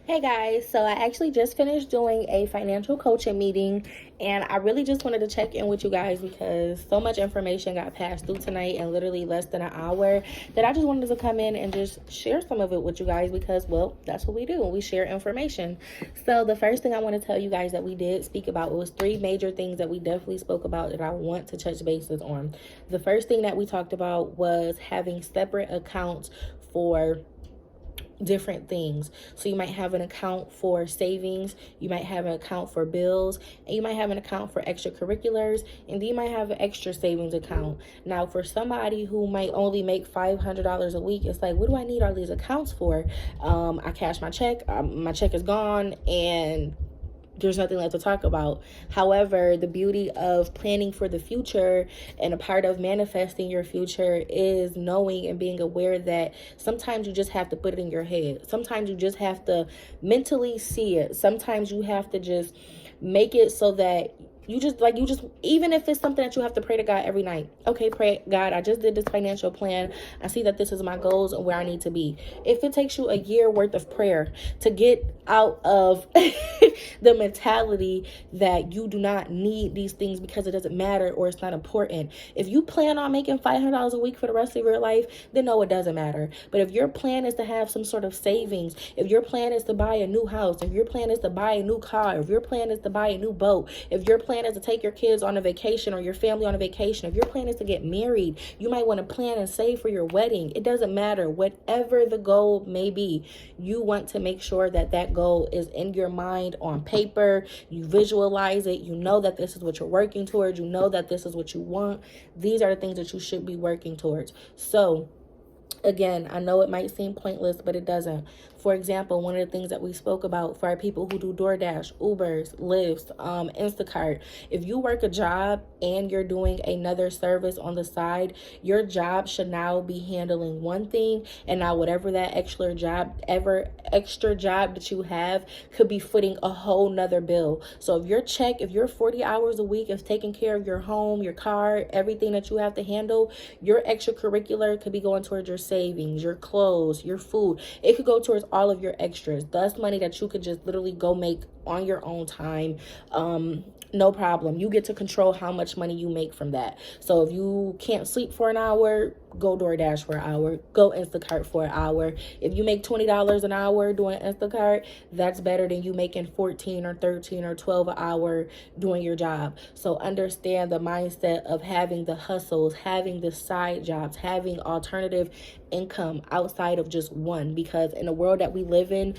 Hey guys, so I actually just finished doing a financial coaching meeting, and I really just wanted to check in with you guys because so much information got passed through tonight in literally less than an hour that I just wanted to come in and just share some of it with you guys because, well, that's what we do. We share information. So the first thing I want to tell you guys that we did speak about was three major things that we definitely spoke about that I want to touch bases on. The first thing that we talked about was having separate accounts for different things. So you might have an account for savings, you might have an account for bills, and you might have an account for extracurriculars, and then you might have an extra savings account. Now, for somebody who might only make $500 a week, it's like, what do I need all these accounts for? I cash my check is gone, and there's nothing left to talk about. However, the beauty of planning for the future and a part of manifesting your future is knowing and being aware that sometimes you just have to put it in your head. Sometimes you just have to mentally see it. Sometimes you have to just make it so that you just even if it's something that you have to pray to God every night. Okay, pray, God, I just did this financial plan. I see that this is my goals and where I need to be. If it takes you a year worth of prayer to get out of the mentality that you do not need these things because it doesn't matter or it's not important. If you plan on making $500 a week for the rest of your life, then no, it doesn't matter. But if your plan is to have some sort of savings, if your plan is to buy a new house, if your plan is to buy a new car, if your plan is to buy a new boat, if your plan is to take your kids on a vacation or your family on a vacation, if your plan is to get married, you might want to plan and save for your wedding. It doesn't matter. Whatever the goal may be, you want to make sure that that goal is in your mind on paper. You visualize it. You know that this is what you're working towards. You know that this is what you want. These are the things that you should be working towards. So again, I know it might seem pointless, but it doesn't. For example, one of the things that we spoke about for our people who do DoorDash, Ubers, Lyfts, Instacart, if you work a job and you're doing another service on the side, your job should now be handling one thing, and now whatever that extra job that you have could be footing a whole nother bill. So if your 40 hours a week is taking care of your home, your car, everything that you have to handle, your extracurricular could be going towards your savings, your clothes, your food. It could go towards all of your extras. That's money that you could just literally go make on your own time. No problem. You get to control how much money you make from that. So if you can't sleep for an hour, go DoorDash for an hour, go Instacart for an hour. If you make $20 an hour doing Instacart, that's better than you making 14 or 13 or 12 an hour doing your job. So understand the mindset of having the hustles, having the side jobs, having alternative income outside of just one, because in the world that we live in,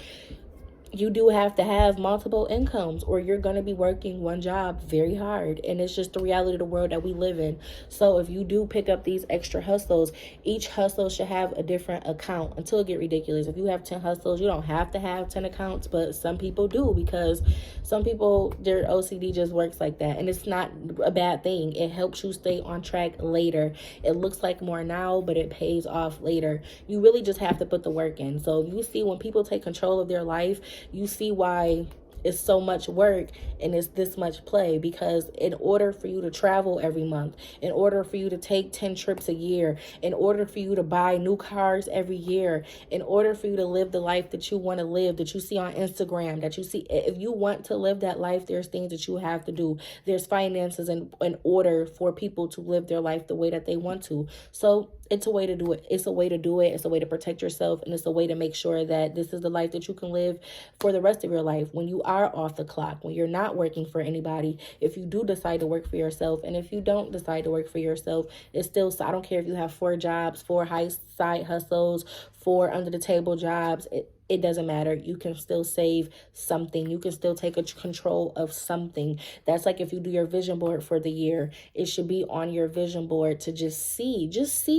you do have to have multiple incomes or you're going to be working one job very hard. And it's just the reality of the world that we live in. So if you do pick up these extra hustles, each hustle should have a different account until it get ridiculous. If you have 10 hustles, you don't have to have 10 accounts, but some people do because some people, their OCD just works like that. And it's not a bad thing. It helps you stay on track later. It looks like more now, but it pays off later. You really just have to put the work in. So you see, when people take control of their life, you see why it's so much work and it's this much play, because in order for you to travel every month, in order for you to take 10 trips a year, in order for you to buy new cars every year, in order for you to live the life that you want to live, that you see on Instagram, that you see, if you want to live that life, there's things that you have to do. There's finances in order for people to live their life the way that they want to. So it's a way to do it. It's a way to do it. It's a way to protect yourself. And it's a way to make sure that this is the life that you can live for the rest of your life. When you are off the clock, when you're not working for anybody, if you do decide to work for yourself, and if you don't decide to work for yourself, it's still, so I don't care if you have 4 jobs, 4 high side hustles, 4 under the table jobs. It doesn't matter. You can still save something. You can still take control of something. That's like if you do your vision board for the year, it should be on your vision board to just see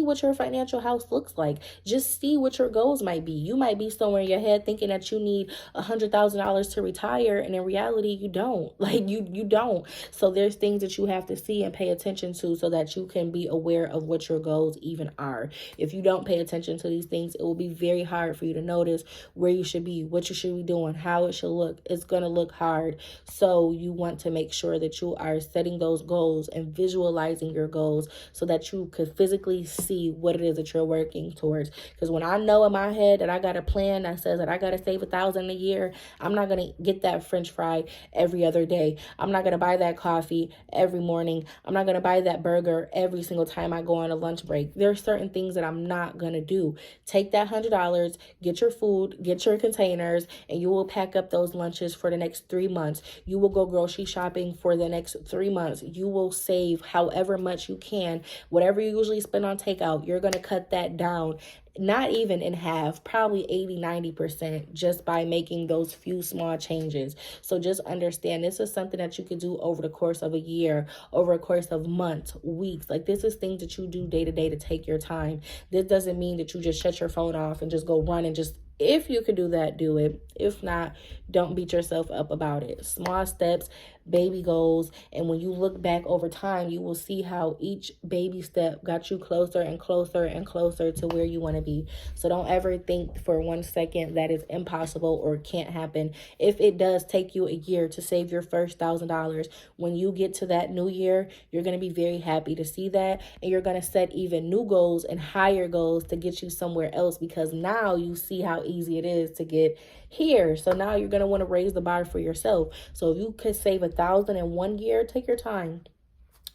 what your financial house looks like. Just see what your goals might be. You might be somewhere in your head thinking that you need $100,000 to retire, and in reality, you don't. Like you don't. So there's things that you have to see and pay attention to so that you can be aware of what your goals even are. If you don't pay attention to these things, it will be very hard for you to notice where you should be, what you should be doing, how it should look. It's going to look hard. So you want to make sure that you are setting those goals and visualizing your goals so that you could physically see what it is that you're working towards. Because when I know in my head that I got a plan that says that I got to save $1,000 a year, I'm not going to get that French fry every other day. I'm not going to buy that coffee every morning. I'm not going to buy that burger every single time I go on a lunch break. There are certain things that I'm not going to do. Take that $100, get your food, get your containers, and you will pack up those lunches for the next 3 months. You will go grocery shopping for the next 3 months. You will save however much you can. Whatever you usually spend on takeout, you're going to cut that down. Not even in half, probably 80-90% just by making those few small changes. So just understand this is something that you could do over the course of a year, over a course of months, weeks. Like this is things that you do day to day to take your time. This doesn't mean that you just shut your phone off and just go run and just, if you could do that, do it. If not, don't beat yourself up about it. Small steps, baby goals. And when you look back over time, you will see how each baby step got you closer and closer and closer to where you want to be. So don't ever think for 1 second that it's impossible or can't happen. If it does take you a year to save your first $1,000, when you get to that new year, you're going to be very happy to see that. And you're going to set even new goals and higher goals to get you somewhere else, because now you see how easy it is to get here. So now you're going to want to raise the bar for yourself. So if you could save $1,000 in 1 year, take your time.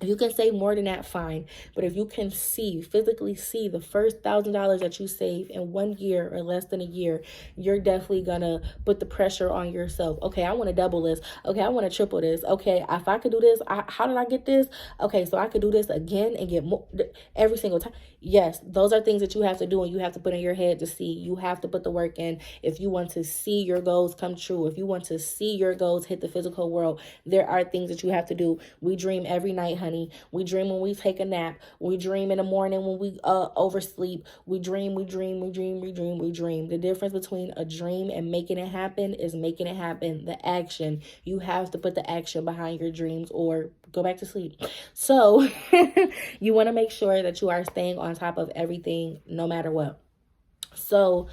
If you can save more than that, fine. But if you can physically see the first $1,000 that you save in 1 year or less than a year, you're definitely going to put the pressure on yourself. Okay, I want to double this. Okay, I want to triple this. Okay, if I could do this, how did I get this? Okay, so I could do this again and get more every single time. Yes, those are things that you have to do and you have to put in your head to see. You have to put the work in. If you want to see your goals come true, if you want to see your goals hit the physical world, there are things that you have to do. We dream every night, honey. We dream when we take a nap. We dream in the morning when we oversleep. We dream. The difference between a dream and making it happen is making it happen. The action. You have to put the action behind your dreams or go back to sleep. So you want to make sure that you are staying on top of everything no matter what. So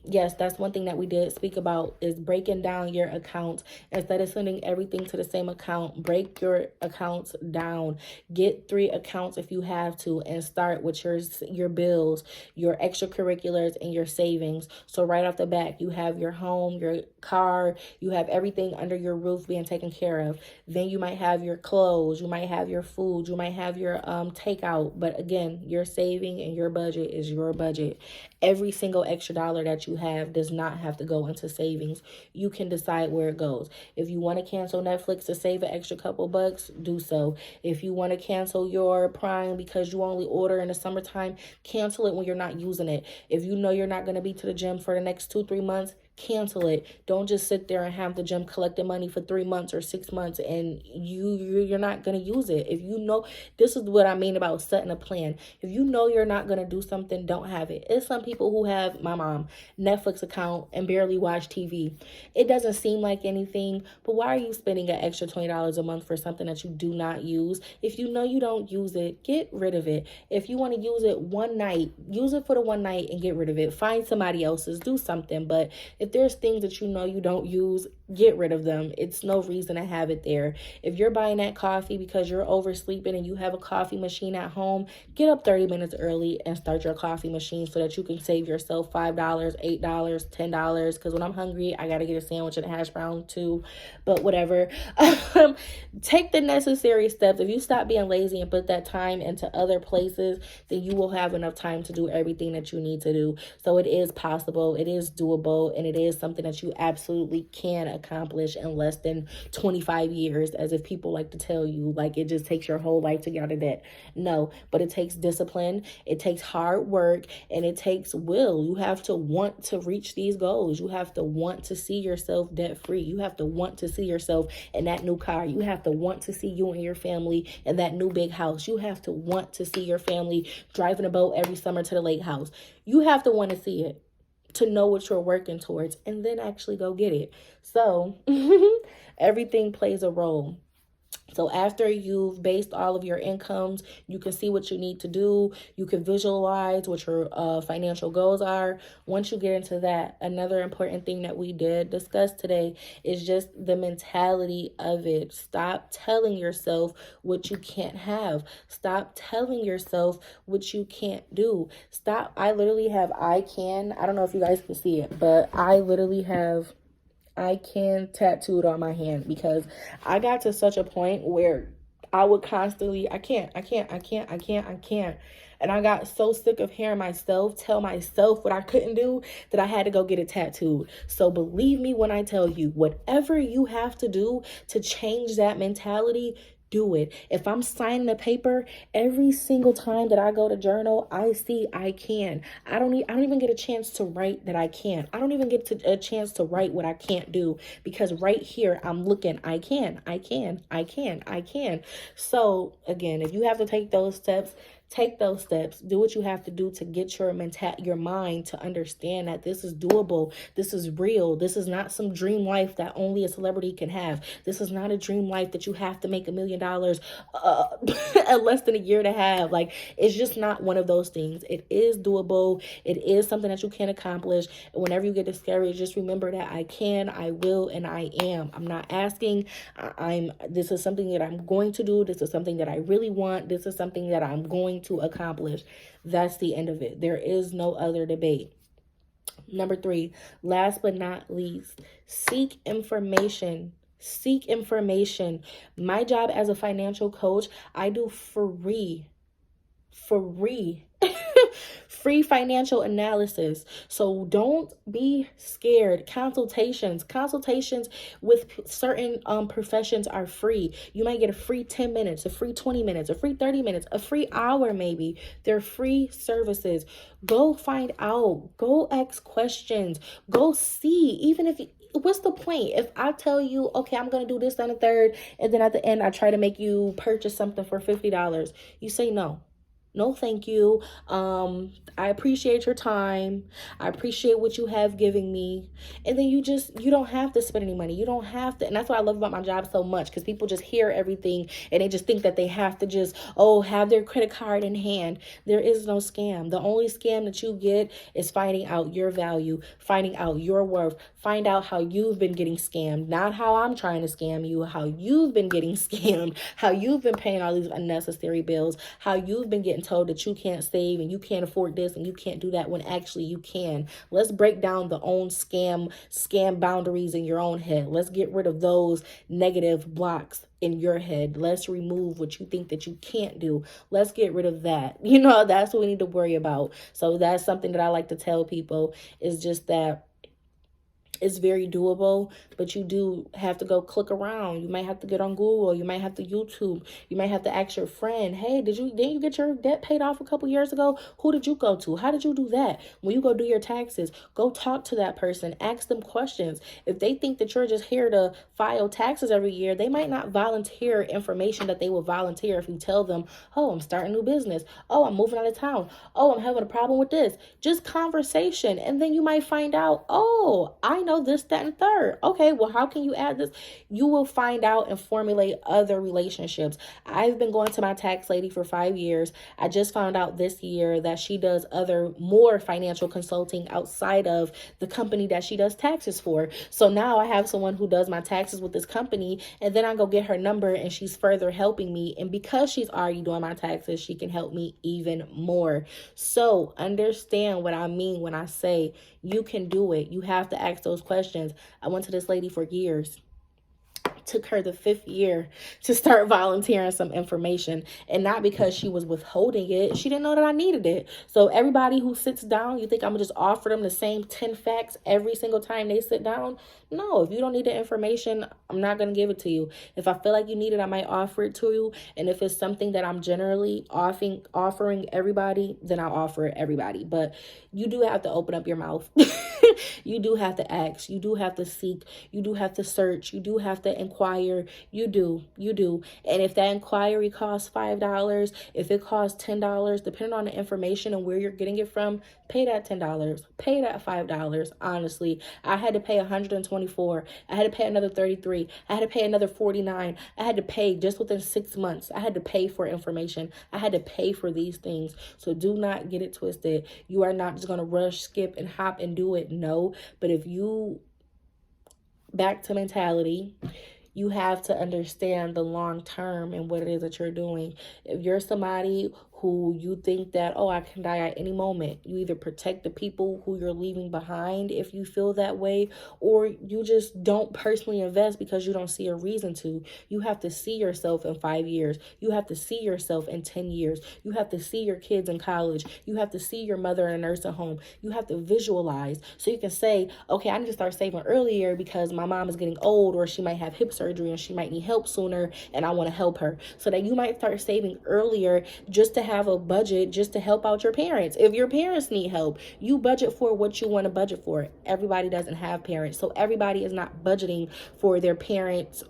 yes, that's one thing that we did speak about is breaking down your accounts. Instead of sending everything to the same account, break your accounts down. Get 3 accounts if you have to, and start with your bills, your extracurriculars, and your savings. So right off the bat, you have your home, your car, you have everything under your roof being taken care of. Then you might have your clothes, you might have your food, you might have your takeout. But again, your saving and your budget is your budget. Every single extra dollar that you have does not have to go into savings. You can decide where it goes. If you want to cancel Netflix to save an extra couple bucks, do so. If you want to cancel your Prime because you only order in the summertime, cancel it when you're not using it. If you know you're not going to be to the gym for the next 2-3 months, cancel it. Don't just sit there and have the gym collecting money for 3 months or 6 months and you're not going to use it. If you know, this is what I mean about setting a plan. If you know you're not going to do something, don't have it. It's some people who have, my mom, Netflix account and barely watch TV. It doesn't seem like anything, but why are you spending an extra $20 a month for something that you do not use? If you know you don't use it, get rid of it. If you want to use it one night, use it for the one night and get rid of it. Find somebody else's, do something. But if there's things that you know you don't use, get rid of them. It's no reason to have it there. If you're buying that coffee because you're oversleeping and you have a coffee machine at home, get up 30 minutes early and start your coffee machine so that you can save yourself $5, $8, $10. Because when I'm hungry, I got to get a sandwich and a hash brown too. But whatever. Take the necessary steps. If you stop being lazy and put that time into other places, then you will have enough time to do everything that you need to do. So it is possible, it is doable, and it is something that you absolutely can accomplish in less than 25 years, as if people like to tell you, like it just takes your whole life to get out of debt. No, but it takes discipline, it takes hard work, and it takes will. You have to want to reach these goals. You have to want to see yourself debt free. You have to want to see yourself in that new car. You have to want to see you and your family in that new big house. You have to want to see your family driving a boat every summer to the lake house. You have to want to see it to know what you're working towards and then actually go get it. So everything plays a role. So after you've based all of your incomes, you can see what you need to do. You can visualize what your financial goals are. Once you get into that, another important thing that we did discuss today is just the mentality of it. Stop telling yourself what you can't have. Stop telling yourself what you can't do. Stop. I literally have I don't know if you guys can see it, but I literally have I can tattooed on my hand because I got to such a point where I would constantly, I can't. And I got so sick of hearing myself tell myself what I couldn't do that I had to go get it tattooed. So believe me when I tell you, whatever you have to do to change that mentality, do it. If I'm signing a paper every single time that I go to journal, I see I can. I don't even get a chance to write that I can. I don't even get a chance to write what I can't do because right here I'm looking, I can. So again, if you have to take those steps, take those steps. Do what you have to do to get your mind to understand that this is doable. This is real. This is not some dream life that only a celebrity can have. This is not a dream life that you have to make $1 million in less than a year to have. Like, it's just not one of those things. It is doable. It is something that you can accomplish. And whenever you get discouraged, just remember that I can, I will, and I am. I'm not asking. This is something that I'm going to do. This is something that I really want. This is something that I'm going to accomplish. That's the end of it. There is no other debate. Number 3, last but not least, seek information. Seek information. My job as a financial coach, I do free free financial analysis. So don't be scared. Consultations with certain professions are free. You might get a free 10 minutes, a free 20 minutes, a free 30 minutes, a free hour maybe. They're free services. Go find out. Go ask questions. Go see. Even if what's the point if I tell you, okay, I'm going to do this on the third, and then at the end I try to make you purchase something for $50. You say no. No, thank you. I appreciate your time. I appreciate what you have given me. And then you don't have to spend any money. You don't have to. And that's what I love about my job so much, because people just hear everything and they just think that they have to just, have their credit card in hand. There is no scam. The only scam that you get is finding out your value, finding out your worth, find out how you've been getting scammed, not how I'm trying to scam you, how you've been getting scammed, how you've been paying all these unnecessary bills, how you've been getting told that you can't save and you can't afford this and you can't do that when actually you can. Let's break down the own scam boundaries in your own head. Let's get rid of those negative blocks in your head. Let's remove what you think that you can't do. Let's get rid of that. That's what we need to worry about. So that's something that I like to tell people, is just that it's very doable, but you do have to go click around. You might have to get on Google. You might have to YouTube. You might have to ask your friend, hey, didn't you get your debt paid off a couple years ago? Who did you go to? How did you do that? When you go do your taxes, go talk to that person. Ask them questions. If they think that you're just here to file taxes every year, they might not volunteer information that they will volunteer if you tell them, oh, I'm starting a new business. Oh, I'm moving out of town. Oh, I'm having a problem with this. Just conversation. And then you might find out, oh, I know this, that, and third. Okay, well, how can you add this? You will find out and formulate other relationships. I've been going to my tax lady for 5 years. I just found out this year that she does more financial consulting outside of the company that she does taxes for. So now I have someone who does my taxes with this company, and then I go get her number and she's further helping me. And because she's already doing my taxes, she can help me even more. So understand what I mean when I say you can do it. You have to ask those questions. I went to this lady for years. Took her the 5th year to start volunteering some information, and not because she was withholding it. She didn't know that I needed it. So everybody who sits down, you think I'm gonna just offer them the same 10 facts every single time they sit down? No, if you don't need the information, I'm not going to give it to you. If I feel like you need it, I might offer it to you. And if it's something that I'm generally offering everybody, then I'll offer it everybody. But you do have to open up your mouth. You do have to ask. You do have to seek. You do have to search. You do have to inquire. You do. And if that inquiry costs $5, if it costs $10, depending on the information and where you're getting it from, pay that $10. Pay that $5. Honestly, I had to pay $120 24. I had to pay another 33. I had to pay another 49. I had to pay just within 6 months. I had to pay for information. I had to pay for these things. So do not get it twisted. You are not just going to rush, skip, and hop and do it. No. But if you, back to mentality, you have to understand the long term and what it is that you're doing. If you're somebody who you think that, oh, I can die at any moment, you either protect the people who you're leaving behind if you feel that way, or you just don't personally invest because you don't see a reason to. You have to see yourself in 5 years. You have to see yourself in 10 years. You have to see your kids in college. You have to see your mother in a nursing home. You have to visualize so you can say, okay, I need to start saving earlier because my mom is getting old, or she might have hip surgery and she might need help sooner and I want to help her. So that you might start saving earlier just to have a budget, just to help out your parents. If your parents need help, you budget for what you want to budget for. Everybody doesn't have parents, so everybody is not budgeting for their parents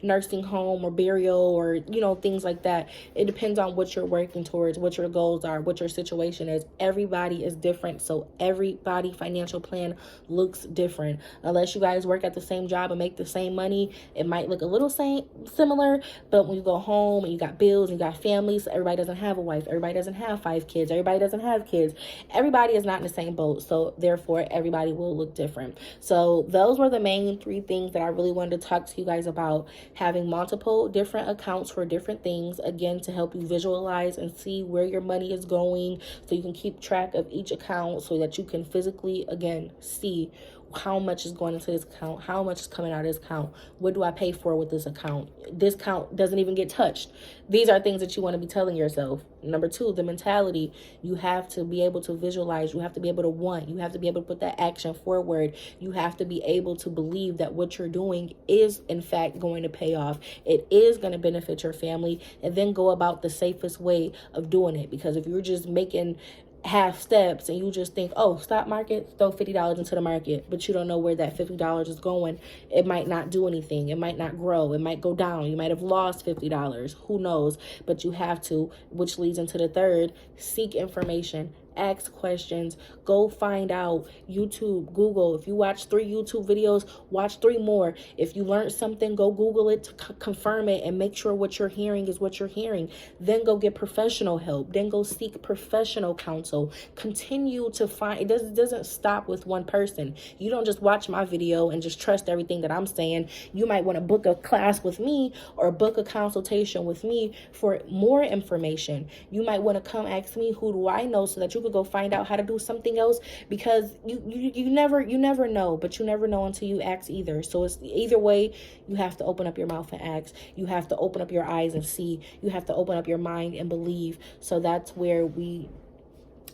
nursing home or burial, or things like that. It depends on what you're working towards, what your goals are, what your situation is. Everybody is different, so everybody financial plan looks different. Unless you guys work at the same job and make the same money, it might look a little similar, but when you go home and you got bills and you got families, everybody doesn't have a wife, everybody doesn't have 5 kids, everybody doesn't have kids, everybody is not in the same boat, so therefore everybody will look different. So those were the main 3 things that I really wanted to talk to you guys about. Having multiple different accounts for different things, again, to help you visualize and see where your money is going, so you can keep track of each account, so that you can physically, again, see how much is going into this account, how much is coming out of this account, what do I pay for with this account, this account doesn't even get touched. These are things that you want to be telling yourself. Number 2, the mentality. You have to be able to visualize, you have to be able to want, you have to be able to put that action forward, you have to be able to believe that what you're doing is in fact going to pay off, it is going to benefit your family, and then go about the safest way of doing it. Because if you're just making half steps and you just think, oh, stock market, throw $50 into the market, but you don't know where that $50 is going, it might not do anything, it might not grow, it might go down, you might have lost $50, who knows. But you have to, which leads into the third, seek information, ask questions, go find out. YouTube, Google. If you watch 3 YouTube videos, watch 3 more. If you learned something, go Google it to confirm it and make sure what you're hearing is what you're hearing. Then go get professional help. Then go seek professional counsel. Continue to find, it doesn't stop with one person. You don't just watch my video and just trust everything that I'm saying. You might want to book a class with me or book a consultation with me for more information. You might want to come ask me, who do I know, so that you could go find out how to do something else, because you never know, but you never know until you ask either. So it's either way, you have to open up your mouth and ask. You have to open up your eyes and see. You have to open up your mind and believe. So that's where we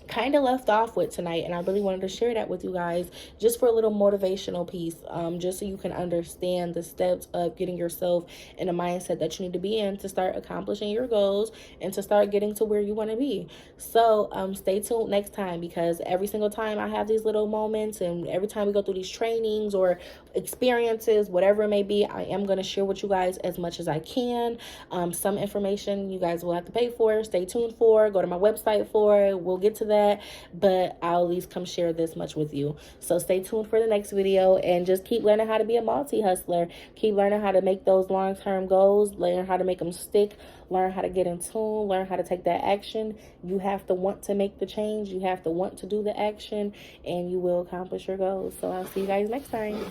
kind of left off with tonight, and I really wanted to share that with you guys, just for a little motivational piece, just so you can understand the steps of getting yourself in a mindset that you need to be in to start accomplishing your goals and to start getting to where you want to be. So stay tuned next time, because every single time I have these little moments, and every time we go through these trainings or experiences, whatever it may be, I am going to share with you guys as much as I can. Some information you guys will have to pay for. Stay tuned for, go to my website for, we'll get to that, but I'll at least come share this much with you. So stay tuned for the next video, and just keep learning how to be a multi-hustler. Keep learning how to make those long-term goals, learn how to make them stick, learn how to get in tune, learn how to take that action. You have to want to make the change, you have to want to do the action, and you will accomplish your goals. So I'll see you guys next time.